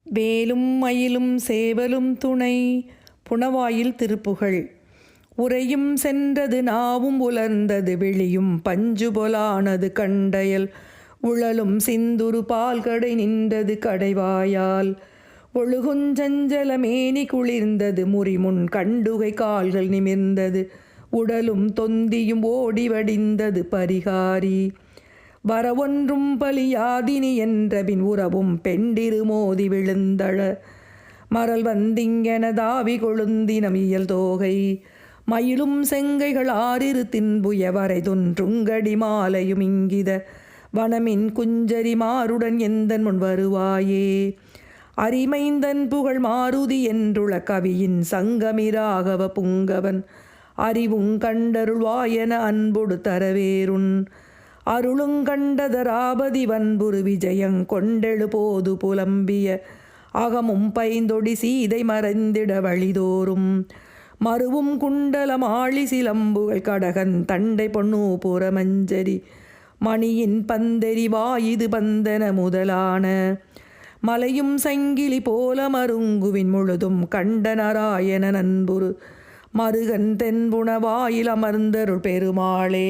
வேலும் மயிலும் சேவலும் துணை. புனவாயில் திருப்புகழ். உரையும் சென்றது நாவும் உலர்ந்தது விழியும் பஞ்சு பொலானது கண்டையல் உழலும் சிந்துரு பால்கடை நின்றது கடைவாயால் ஒழுகுஞ்சஞ்சல மேனி குளிர்ந்தது முறிமுன் கண்டுகை கால்கள் நிமிர்ந்தது உடலும் தொந்தியும் ஓடி வடிந்தது பரிகாரி வரவொன்றும் பலியாதினி என்றபின் உறவும் பெண்டிரு மோதி விழுந்தழ மரல் வந்திங்கெனதாவி கொழுந்தினம் இயல் தோகை மயிலும் செங்கைகள் ஆறிரு தின்புய வரை தொன்றுங்கடி மாலையும் இங்கித வனமின் குஞ்சரி மாருடன் எந்தன் முன் வருவாயே அரிமைந்தன் புகழ் மாருதி என்றுள கவியின் சங்கமிராகவ புங்கவன் அறிவுங் கண்டருள்வாயென அன்பொடு தரவேருன் அருளுங்கண்டதராபதி வன்புரு விஜயங் கொண்டெழு போது புலம்பிய அகமும் பைந்தொடி சீதை மறைந்திட வழிதோறும் மருவும் குண்டலம் ஆழி சிலம்புகள் கடகன் தண்டை பொன்னு புறமஞ்சரி மணியின் பந்தெரி வாயுது பந்தன முதலான மலையும் சங்கிலி போல மருங்குவின் முழுதும் கண்டனராயன நண்புரு மருகன் தென்புண வாயில் அமர்ந்தருள் பெருமாளே.